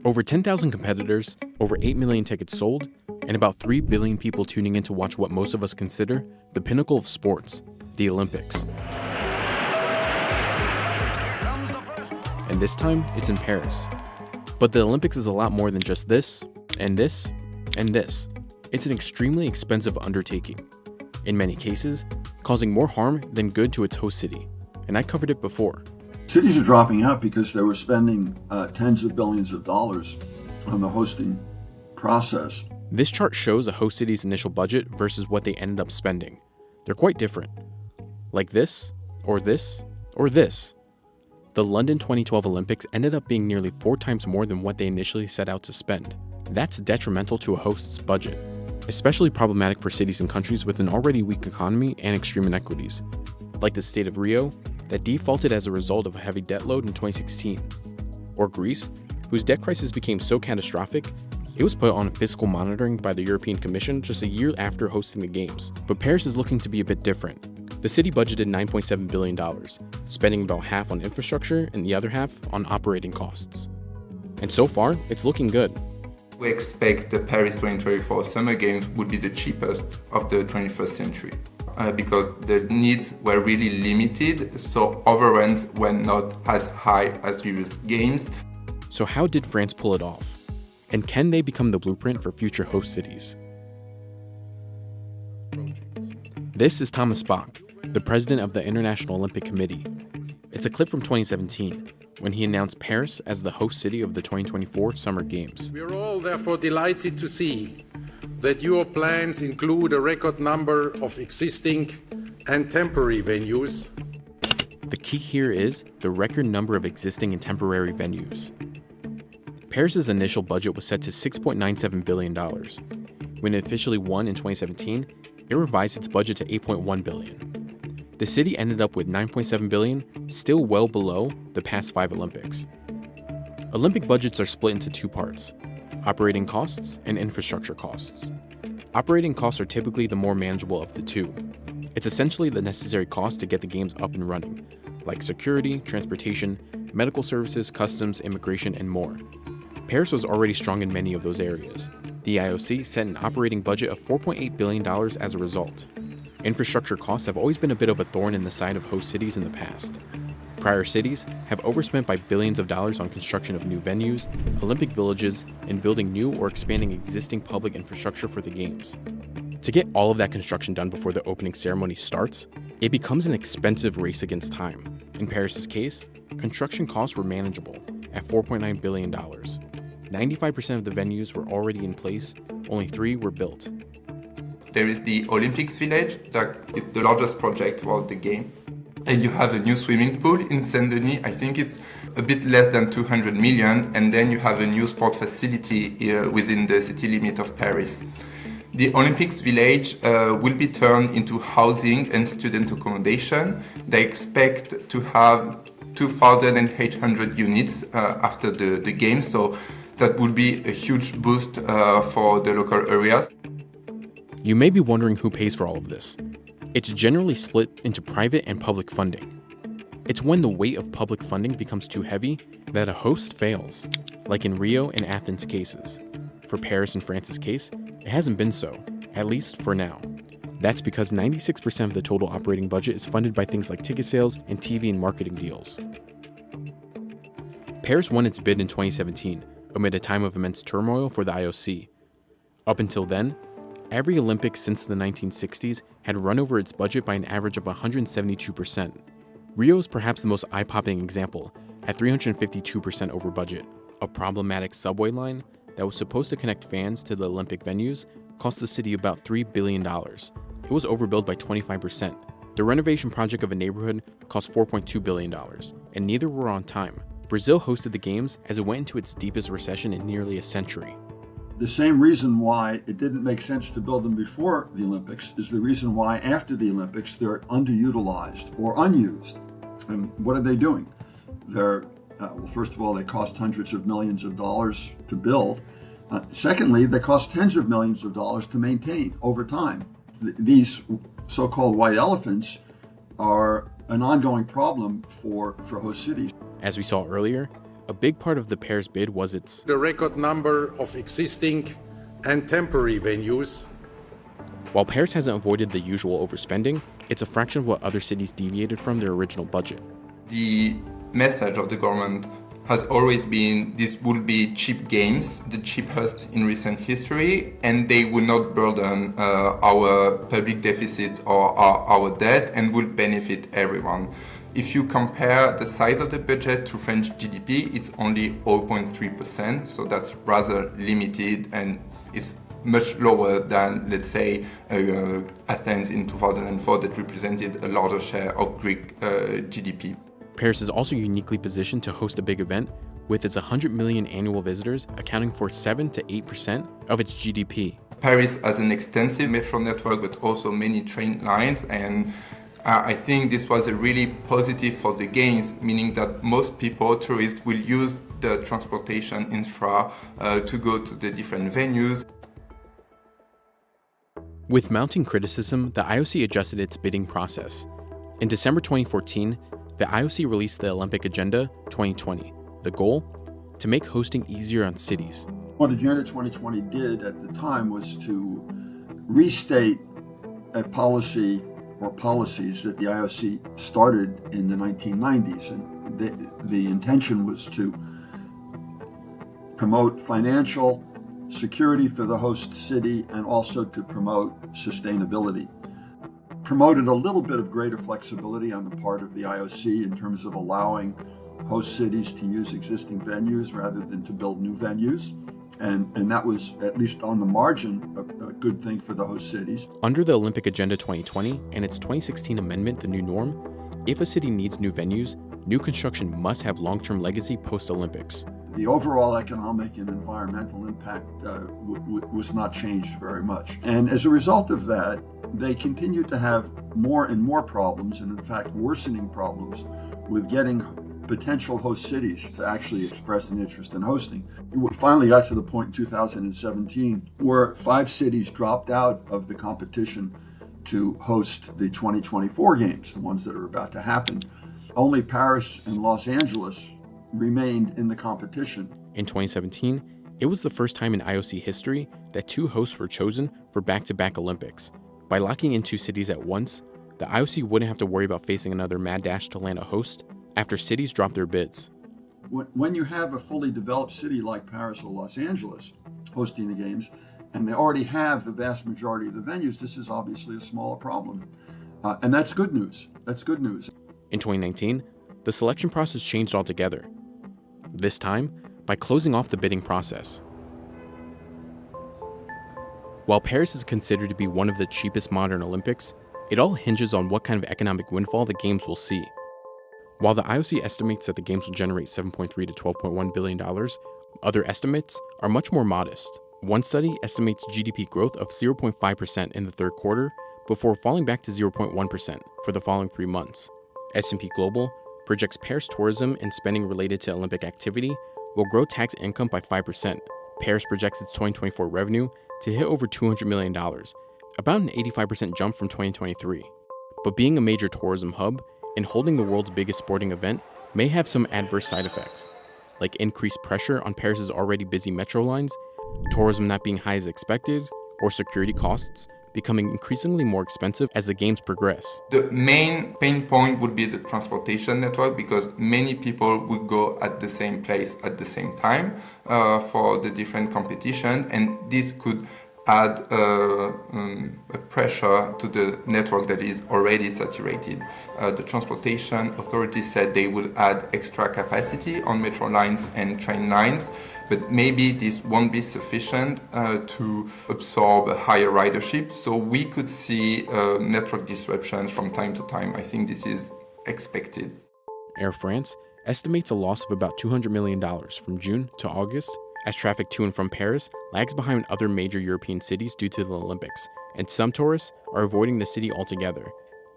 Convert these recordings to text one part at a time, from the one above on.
Over 10,000 competitors, over 8 million tickets sold, and about 3 billion people tuning in to watch what most of us consider the pinnacle of sports, the Olympics. And this time, it's in Paris. But the Olympics is a lot more than just this, and this, and this. It's an extremely expensive undertaking, in many cases, causing more harm than good to its host city. And I covered it before. Cities are dropping out because they were spending tens of billions of dollars on the hosting process. This chart shows a host city's initial budget versus what they ended up spending. They're quite different. Like this, or this, or this. The London 2012 Olympics ended up being nearly 4 times more than what they initially set out to spend. That's detrimental to a host's budget, especially problematic for cities and countries with an already weak economy and extreme inequities, like the state of Rio, that defaulted as a result of a heavy debt load in 2016, or Greece, whose debt crisis became so catastrophic, it was put on fiscal monitoring by the European Commission just a year after hosting the Games. But Paris is looking to be a bit different. The city budgeted $9.7 billion, spending about half on infrastructure and the other half on operating costs. And so far, it's looking good. We expect the Paris 2024 Summer Games would be the cheapest of the 21st century. Because the needs were really limited, so overruns were not as high as previous games. So how did France pull it off? And can they become the blueprint for future host cities? This is Thomas Bach, the president of the International Olympic Committee. It's a clip from 2017, when he announced Paris as the host city of the 2024 Summer Games. We are all therefore delighted to see that your plans include a record number of existing and temporary venues. The key here is the record number of existing and temporary venues. Paris's initial budget was set to $6.97 billion. When it officially won in 2017, it revised its budget to $8.1 billion. The city ended up with $9.7 billion, still well below the past 5 Olympics. Olympic budgets are split into 2 parts: operating costs and infrastructure costs. Operating costs are typically the more manageable of the two. It's essentially the necessary cost to get the games up and running, like security, transportation, medical services, customs, immigration, and more. Paris was already strong in many of those areas. The IOC set an operating budget of $4.8 billion as a result. Infrastructure costs have always been a bit of a thorn in the side of host cities in the past. Prior cities have overspent by billions of dollars on construction of new venues, Olympic villages, and building new or expanding existing public infrastructure for the Games. To get all of that construction done before the opening ceremony starts, it becomes an expensive race against time. In Paris's case, construction costs were manageable at $4.9 billion. 95% of the venues were already in place, only 3 were built. There is the Olympics Village, that is the largest project for the game. And you have a new swimming pool in Saint-Denis. I think it's a bit less than 200 million. And then you have a new sport facility within the city limit of Paris. The Olympics Village will be turned into housing and student accommodation. They expect to have 2,800 units after the games. So that would be a huge boost for the local areas. You may be wondering who pays for all of this. It's generally split into private and public funding. It's when the weight of public funding becomes too heavy that a host fails, like in Rio and Athens cases. For Paris and France's case, it hasn't been so, at least for now. That's because 96% of the total operating budget is funded by things like ticket sales and TV and marketing deals. Paris won its bid in 2017, amid a time of immense turmoil for the IOC. Up until then, every Olympics since the 1960s had run over its budget by an average of 172%. Rio is perhaps the most eye-popping example, at 352% over budget. A problematic subway line that was supposed to connect fans to the Olympic venues cost the city about $3 billion. It was overbilled by 25%. The renovation project of a neighborhood cost $4.2 billion, and neither were on time. Brazil hosted the Games as it went into its deepest recession in nearly a century. The same reason why it didn't make sense to build them before the Olympics is the reason why after the Olympics they're underutilized or unused. And what are they doing? They're, well, first of all, they cost hundreds of millions of dollars to build. Secondly, they cost tens of millions of dollars to maintain over time. These so-called white elephants are an ongoing problem for host cities. As we saw earlier, A big part of the Paris bid was its the record number of existing and temporary venues. While Paris hasn't avoided the usual overspending, it's a fraction of what other cities deviated from their original budget. The message of the government has always been this will be cheap games, the cheapest in recent history, and they will not burden our public deficit or our debt and will benefit everyone. If you compare the size of the budget to French GDP, it's only 0.3%, so that's rather limited, and it's much lower than, let's say, Athens in 2004 that represented a larger share of Greek GDP. Paris is also uniquely positioned to host a big event, with its 100 million annual visitors accounting for 7 to 8% of its GDP. Paris has an extensive metro network, but also many train lines, and I think this was a really positive for the games, meaning that most people, tourists, will use the transportation infra to go to the different venues. With mounting criticism, the IOC adjusted its bidding process. In December 2014, the IOC released the Olympic Agenda 2020. The goal? To make hosting easier on cities. What Agenda 2020 did at the time was to restate a policy or policies that the IOC started in the 1990s. And the intention was to promote financial security for the host city and also to promote sustainability. Promoted a little bit of greater flexibility on the part of the IOC in terms of allowing host cities to use existing venues rather than to build new venues. And that was, at least on the margin, a good thing for the host cities. Under the Olympic Agenda 2020 and its 2016 amendment, The New Norm, if a city needs new venues, new construction must have long-term legacy post-Olympics. The overall economic and environmental impact was not changed very much. And as a result of that, they continued to have more and more problems, and in fact worsening problems, with getting potential host cities to actually express an interest in hosting. We finally got to the point in 2017 where 5 cities dropped out of the competition to host the 2024 games, the ones that are about to happen. Only Paris and Los Angeles remained in the competition. In 2017, it was the first time in IOC history that 2 hosts were chosen for back-to-back Olympics. By locking in 2 cities at once, the IOC wouldn't have to worry about facing another mad dash to land a host after cities drop their bids. When you have a fully developed city like Paris or Los Angeles hosting the games, and they already have the vast majority of the venues, this is obviously a smaller problem. And that's good news. That's good news. In 2019, the selection process changed altogether. This time, by closing off the bidding process. While Paris is considered to be one of the cheapest modern Olympics, it all hinges on what kind of economic windfall the Games will see. While the IOC estimates that the Games will generate $7.3 to $12.1 billion, other estimates are much more modest. One study estimates GDP growth of 0.5% in the third quarter before falling back to 0.1% for the following 3 months. S&P Global projects Paris tourism and spending related to Olympic activity will grow tax income by 5%. Paris projects its 2024 revenue to hit over $200 million, about an 85% jump from 2023. But being a major tourism hub and holding the world's biggest sporting event may have some adverse side effects, like increased pressure on Paris's already busy metro lines, tourism not being high as expected, or security costs becoming increasingly more expensive as the games progress. The main pain point would be the transportation network, because many people would go at the same place at the same time for the different competition, and this could add a pressure to the network that is already saturated. The transportation authorities said they will add extra capacity on metro lines and train lines, but maybe this won't be sufficient to absorb a higher ridership. So we could see network disruptions from time to time. I think this is expected. Air France estimates a loss of about $200 million from June to August as traffic to and from Paris lags behind other major European cities due to the Olympics, and some tourists are avoiding the city altogether.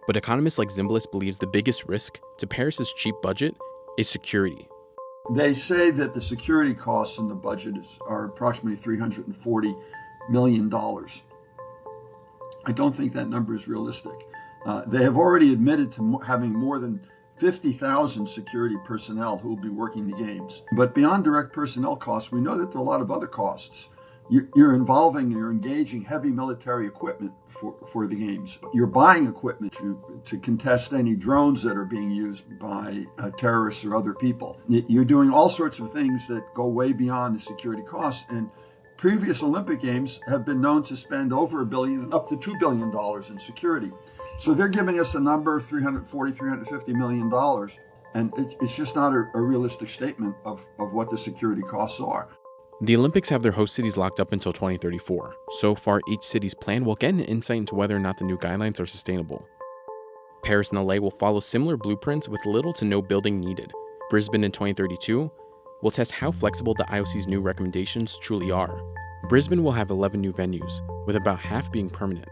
But economists like Zimbalist believes the biggest risk to Paris's cheap budget is security. They say that the security costs in the budget are approximately $340 million. I don't think that number is realistic. They have already admitted to having more than 50,000 security personnel who will be working the games. But beyond direct personnel costs, we know that there are a lot of other costs. You're engaging heavy military equipment for the games. You're buying equipment to contest any drones that are being used by terrorists or other people. You're doing all sorts of things that go way beyond the security costs. And previous Olympic Games have been known to spend over $1 billion, up to $2 billion in security. So they're giving us a number, $350 million. And it's just not a realistic statement of what the security costs are. The Olympics have their host cities locked up until 2034. So far, each city's plan will get an insight into whether or not the new guidelines are sustainable. Paris and LA will follow similar blueprints with little to no building needed. Brisbane in 2032 will test how flexible the IOC's new recommendations truly are. Brisbane will have 11 new venues, with about half being permanent.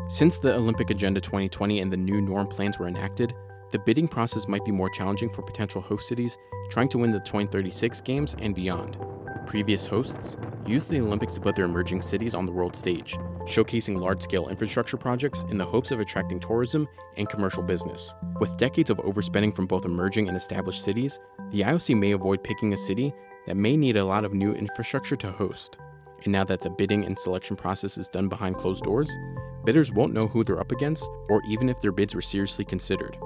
Since the Olympic Agenda 2020 and the new norm plans were enacted, the bidding process might be more challenging for potential host cities trying to win the 2036 Games and beyond. Previous hosts used the Olympics to put their emerging cities on the world stage, showcasing large-scale infrastructure projects in the hopes of attracting tourism and commercial business. With decades of overspending from both emerging and established cities, the IOC may avoid picking a city that may need a lot of new infrastructure to host. And now that the bidding and selection process is done behind closed doors, bidders won't know who they're up against or even if their bids were seriously considered.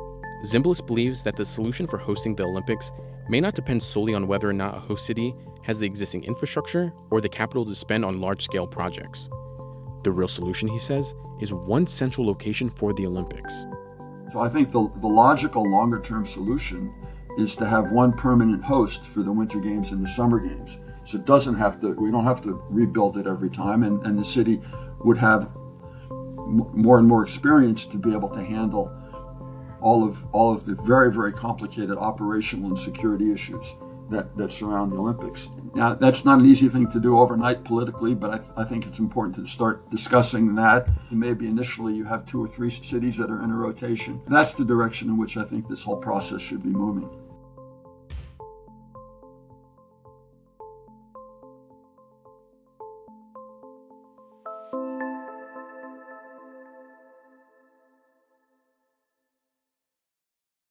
Zimbalist believes that the solution for hosting the Olympics may not depend solely on whether or not a host city has the existing infrastructure or the capital to spend on large-scale projects. The real solution, he says, is one central location for the Olympics. So I think the logical longer-term solution is to have one permanent host for the Winter Games and the Summer Games. So we don't have to rebuild it every time, and the city would have more and more experience to be able to handle all of the very, very complicated operational and security issues that surround the Olympics. Now, that's not an easy thing to do overnight politically, but I think it's important to start discussing that. Maybe initially you have 2 or 3 cities that are in a rotation. That's the direction in which I think this whole process should be moving.